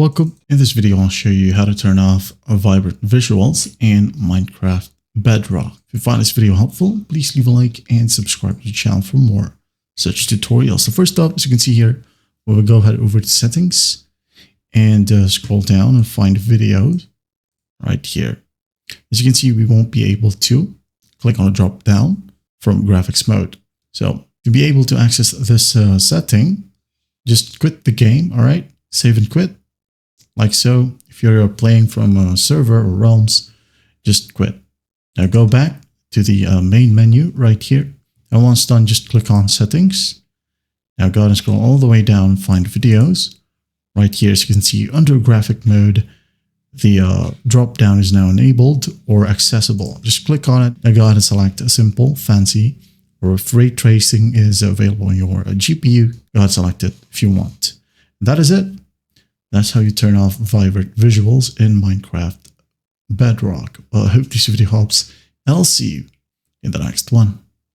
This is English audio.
Welcome. In this video, I'll show you how to turn off vibrant visuals in Minecraft Bedrock. If you find this video helpful, please leave a like and subscribe to the channel for more such tutorials. So first up, as you can see here, we will go ahead over to settings and scroll down and find videos right here. As you can see, we won't be able to click on a drop down from graphics mode. So to be able to access this setting, just quit the game. All right, save and quit. Like so. If you're playing from a server or realms, just quit. Now go back to the main menu right here. And once done, just click on settings. Now go ahead and scroll all the way down and find videos. Right here, as you can see, under graphic mode, the drop down is now enabled or accessible. Just click on it. Now go ahead and select a simple, fancy, or if ray tracing is available on your GPU, go ahead and select it if you want. That is it. That's how you turn off vibrant visuals in Minecraft Bedrock. Well, I hope this video helps, and I'll see you in the next one.